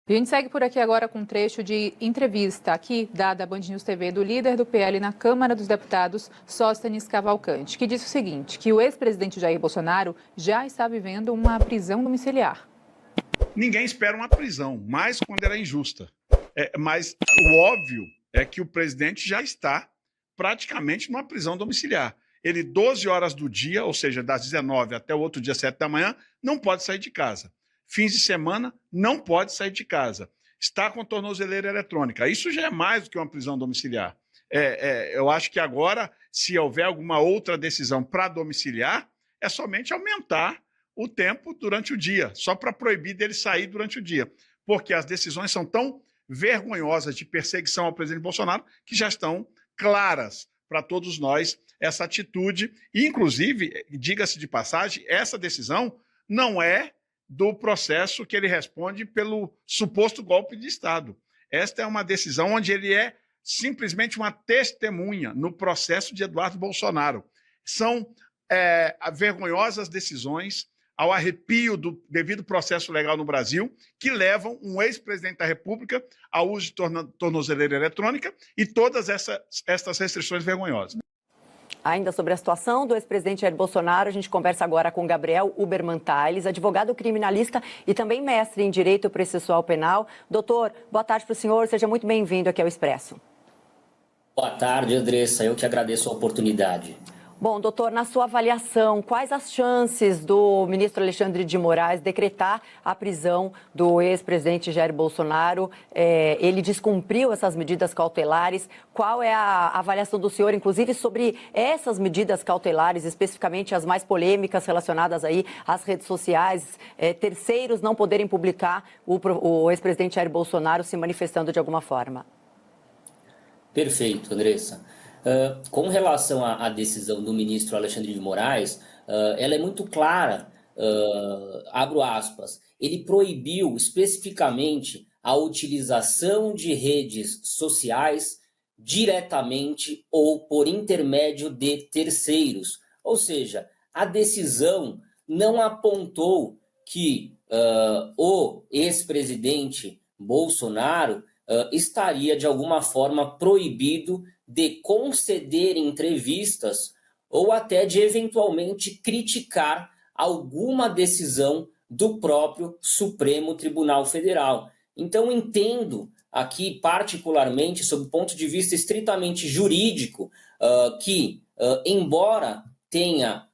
A gente segue por aqui agora com um trecho de entrevista aqui dada à Band News TV do líder do PL na Câmara dos Deputados, Sóstenes Cavalcante, que disse o seguinte, que o ex-presidente Jair Bolsonaro já está vivendo uma prisão domiciliar. Ninguém espera uma prisão, mais quando ela é injusta. Mas o óbvio é que o presidente já está praticamente numa prisão domiciliar. Ele, 12 horas do dia, ou seja, das 19 até o outro dia, 7 da manhã, não pode sair de casa. Fins de semana, não pode sair de casa. Está com tornozeleira eletrônica. Isso já é mais do que uma prisão domiciliar. Eu acho que agora, se houver alguma outra decisão para domiciliar, é somente aumentar o tempo durante o dia, só para proibir dele sair durante o dia. Porque as decisões são tão vergonhosas de perseguição ao presidente Bolsonaro que já estão claras para todos nós essa atitude. E, inclusive, diga-se de passagem, essa decisão não é do processo que ele responde pelo suposto golpe de Estado. Esta é uma decisão onde ele é simplesmente uma testemunha no processo de Eduardo Bolsonaro. São vergonhosas decisões ao arrepio do devido processo legal no Brasil, que levam um ex-presidente da República ao uso de tornozeleira eletrônica e todas essas restrições vergonhosas. Ainda sobre a situação do ex-presidente Jair Bolsonaro, a gente conversa agora com Gabriel Uberman Tales, advogado criminalista e também mestre em Direito Processual Penal. Doutor, boa tarde para o senhor, seja muito bem-vindo aqui ao Expresso. Boa tarde, Andressa, eu que agradeço a oportunidade. Bom, doutor, na sua avaliação, quais as chances do ministro Alexandre de Moraes decretar a prisão do ex-presidente Jair Bolsonaro? Ele descumpriu essas medidas cautelares. Qual é a avaliação do senhor, inclusive, sobre essas medidas cautelares, especificamente as mais polêmicas relacionadas aí às redes sociais, terceiros não poderem publicar o ex-presidente Jair Bolsonaro se manifestando de alguma forma? Perfeito, Andressa. Com relação à decisão do ministro Alexandre de Moraes, ela é muito clara, abro aspas, ele proibiu especificamente a utilização de redes sociais diretamente ou por intermédio de terceiros. Ou seja, a decisão não apontou que o ex-presidente Bolsonaro estaria de alguma forma proibido de conceder entrevistas ou até de eventualmente criticar alguma decisão do próprio Supremo Tribunal Federal. Então, entendo aqui, particularmente, sob o ponto de vista estritamente jurídico, que, embora tenha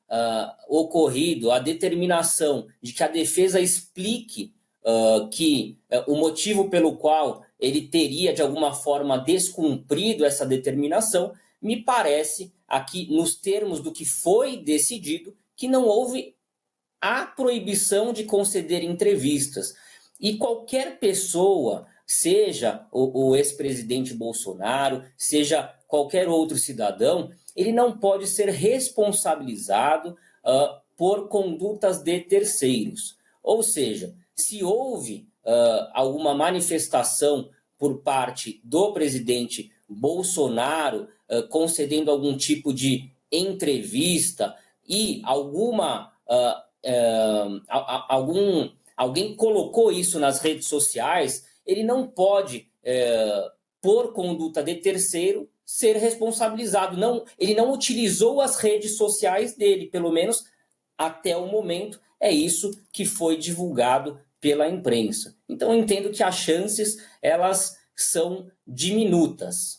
ocorrido a determinação de que a defesa explique que o motivo pelo qual ele teria, de alguma forma, descumprido essa determinação, me parece, aqui, nos termos do que foi decidido, que não houve a proibição de conceder entrevistas. E qualquer pessoa, seja o ex-presidente Bolsonaro, seja qualquer outro cidadão, ele não pode ser responsabilizado por condutas de terceiros. Ou seja, se houve alguma manifestação por parte do presidente Bolsonaro concedendo algum tipo de entrevista e alguém colocou isso nas redes sociais, ele não pode, por conduta de terceiro, ser responsabilizado. Ele não utilizou as redes sociais dele, pelo menos até o momento, é isso que foi divulgado pela imprensa. Então, eu entendo que as chances, elas são diminutas.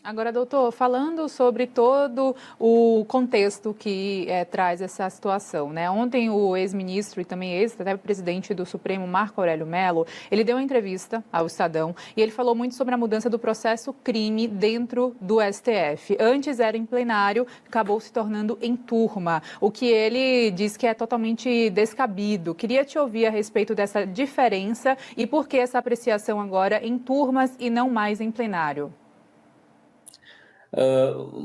Agora, doutor, falando sobre todo o contexto que traz essa situação, né? Ontem o ex-ministro e também ex-presidente do Supremo, Marco Aurélio Mello, ele deu uma entrevista ao Estadão e ele falou muito sobre a mudança do processo crime dentro do STF. Antes era em plenário, acabou se tornando em turma, o que ele diz que é totalmente descabido. Queria te ouvir a respeito dessa diferença e por que essa apreciação agora em turmas e não mais em plenário.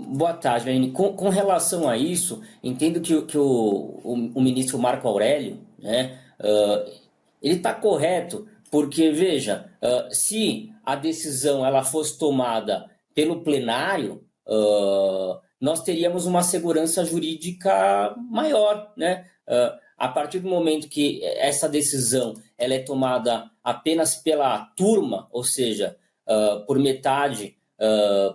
Boa tarde, Lenine. Com relação a isso, entendo que o ministro Marco Aurélio, né, ele está correto, porque, veja, se a decisão ela fosse tomada pelo plenário, nós teríamos uma segurança jurídica maior, né? a partir do momento que essa decisão ela é tomada apenas pela turma, ou seja, por metade,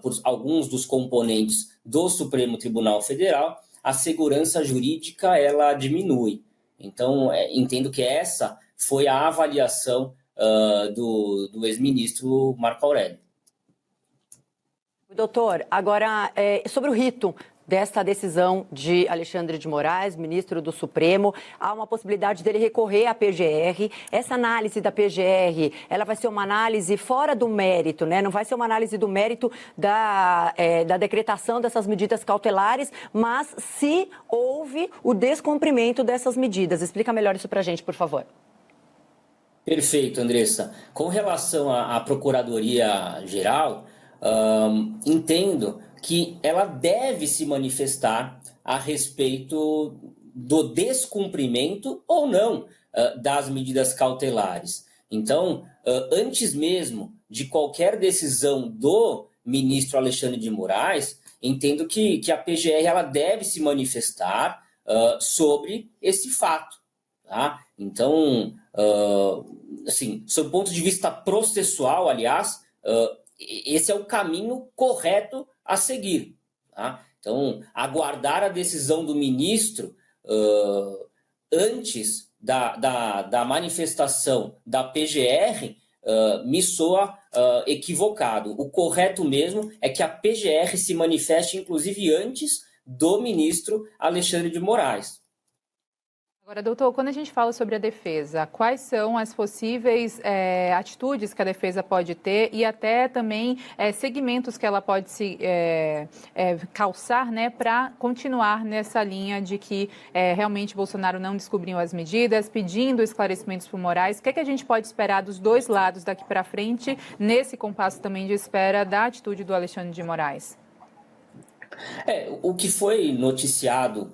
por alguns dos componentes do Supremo Tribunal Federal, a segurança jurídica ela diminui. Então, entendo que essa foi a avaliação do ex-ministro Marco Aurélio. Doutor, agora, sobre o rito desta decisão de Alexandre de Moraes, ministro do Supremo, há uma possibilidade dele recorrer à PGR. Essa análise da PGR, ela vai ser uma análise fora do mérito, né? Não vai ser uma análise do mérito da decretação dessas medidas cautelares, mas se houve o descumprimento dessas medidas. Explica melhor isso para a gente, por favor. Perfeito, Andressa. Com relação à Procuradoria-Geral, entendo que ela deve se manifestar a respeito do descumprimento ou não das medidas cautelares. Então, antes mesmo de qualquer decisão do ministro Alexandre de Moraes, entendo que a PGR ela deve se manifestar sobre esse fato. Tá? Então, assim, sob o ponto de vista processual, aliás, esse é o caminho correto a seguir. Tá? Então, aguardar a decisão do ministro antes da manifestação da PGR me soa equivocado. O correto mesmo é que a PGR se manifeste, inclusive, antes do ministro Alexandre de Moraes. Agora, doutor, quando a gente fala sobre a defesa, quais são as possíveis atitudes que a defesa pode ter e até também segmentos que ela pode se calçar, né, para continuar nessa linha de que realmente Bolsonaro não descobriu as medidas, pedindo esclarecimentos para o Moraes? O que é que a gente pode esperar dos dois lados daqui para frente, nesse compasso também de espera da atitude do Alexandre de Moraes? O que foi noticiado,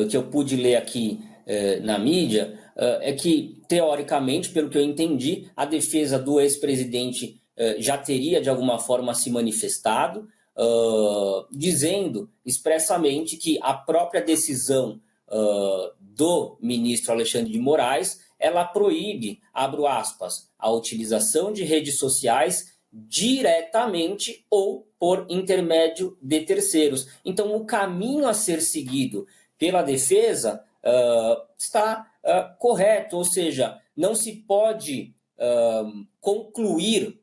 que eu pude ler aqui na mídia, é que, teoricamente, pelo que eu entendi, a defesa do ex-presidente já teria, de alguma forma, se manifestado, dizendo expressamente que a própria decisão do ministro Alexandre de Moraes, ela proíbe, abro aspas, a utilização de redes sociais diretamente ou por intermédio de terceiros. Então, o caminho a ser seguido pela defesa está correto, ou seja, não se pode concluir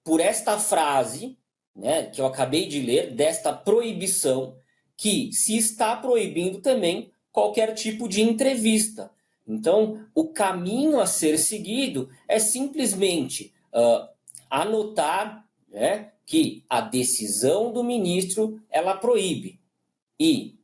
por esta frase, né, que eu acabei de ler, desta proibição, que se está proibindo também qualquer tipo de entrevista. Então, o caminho a ser seguido é simplesmente anotar, né, que a decisão do ministro ela proíbe e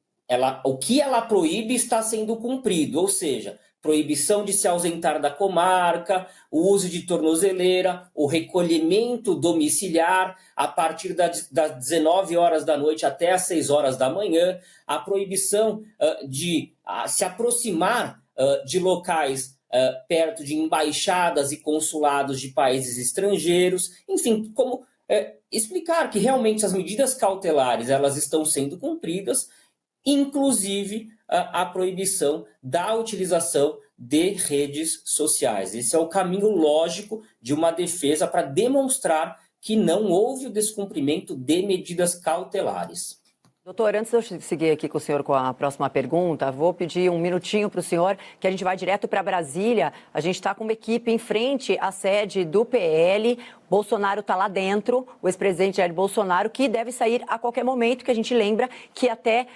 o que ela proíbe está sendo cumprido, ou seja, proibição de se ausentar da comarca, o uso de tornozeleira, o recolhimento domiciliar a partir das 19 horas da noite até as 6 horas da manhã, a proibição de se aproximar de locais perto de embaixadas e consulados de países estrangeiros, enfim, como explicar que realmente as medidas cautelares elas estão sendo cumpridas, inclusive a proibição da utilização de redes sociais. Esse é o caminho lógico de uma defesa para demonstrar que não houve o descumprimento de medidas cautelares. Doutor, antes de eu seguir aqui com o senhor com a próxima pergunta, vou pedir um minutinho para o senhor, que a gente vai direto para Brasília. A gente está com uma equipe em frente à sede do PL. Bolsonaro está lá dentro, o ex-presidente Jair Bolsonaro, que deve sair a qualquer momento, que a gente lembra que até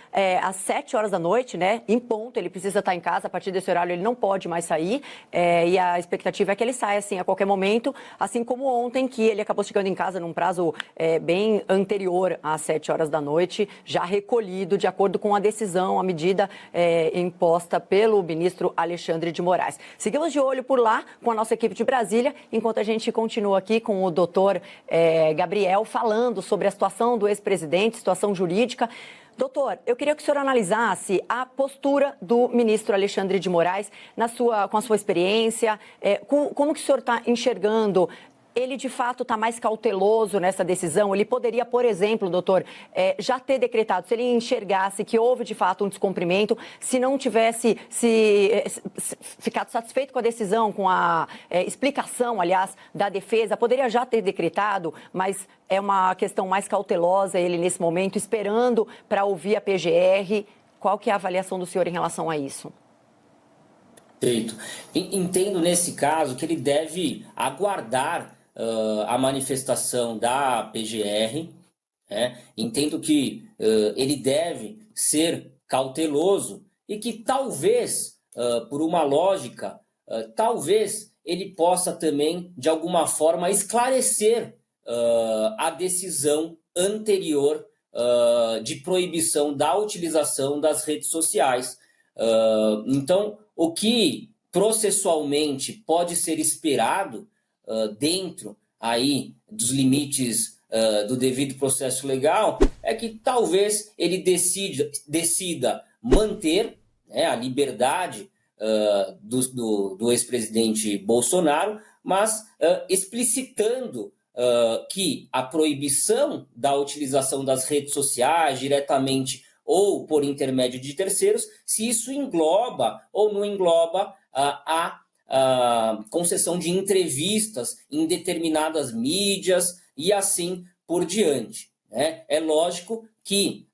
às 7 horas da noite, né, em ponto, ele precisa estar em casa. A partir desse horário ele não pode mais sair, e a expectativa é que ele saia assim a qualquer momento, assim como ontem, que ele acabou chegando em casa num prazo bem anterior às 7 horas da noite, já recolhido de acordo com a decisão, a medida imposta pelo ministro Alexandre de Moraes. Seguimos de olho por lá com a nossa equipe de Brasília, enquanto a gente continua aqui com o doutor Gabriel falando sobre a situação do ex-presidente, situação jurídica. Doutor, eu queria que o senhor analisasse a postura do ministro Alexandre de Moraes com a sua experiência, como que o senhor está enxergando ele de fato está mais cauteloso nessa decisão? Ele poderia, por exemplo, doutor, já ter decretado, se ele enxergasse que houve de fato um descumprimento, se não tivesse ficado satisfeito com a decisão, com a explicação, aliás, da defesa, poderia já ter decretado, mas é uma questão mais cautelosa ele nesse momento, esperando para ouvir a PGR. Qual que é a avaliação do senhor em relação a isso? Perfeito. Entendo nesse caso que ele deve aguardar a manifestação da PGR, né? Entendo que ele deve ser cauteloso e que talvez, por uma lógica, talvez ele possa também, de alguma forma, esclarecer a decisão anterior de proibição da utilização das redes sociais. Então, o que processualmente pode ser esperado dentro aí dos limites do devido processo legal é que talvez ele decida manter, né, a liberdade do ex-presidente Bolsonaro, mas explicitando que a proibição da utilização das redes sociais diretamente ou por intermédio de terceiros, se isso engloba ou não engloba a concessão de entrevistas em determinadas mídias e assim por diante, né? É lógico que,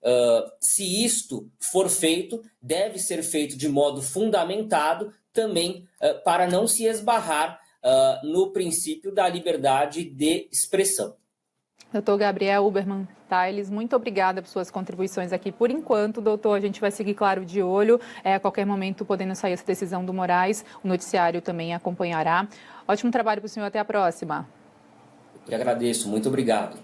se isto for feito, deve ser feito de modo fundamentado também para não se esbarrar no princípio da liberdade de expressão. Doutor Gabriel Uberman Tailes, muito obrigada por suas contribuições aqui. Por enquanto, doutor, a gente vai seguir, claro, de olho. A qualquer momento, podendo sair essa decisão do Moraes, o noticiário também acompanhará. Ótimo trabalho para o senhor, até a próxima. Eu agradeço, muito obrigado.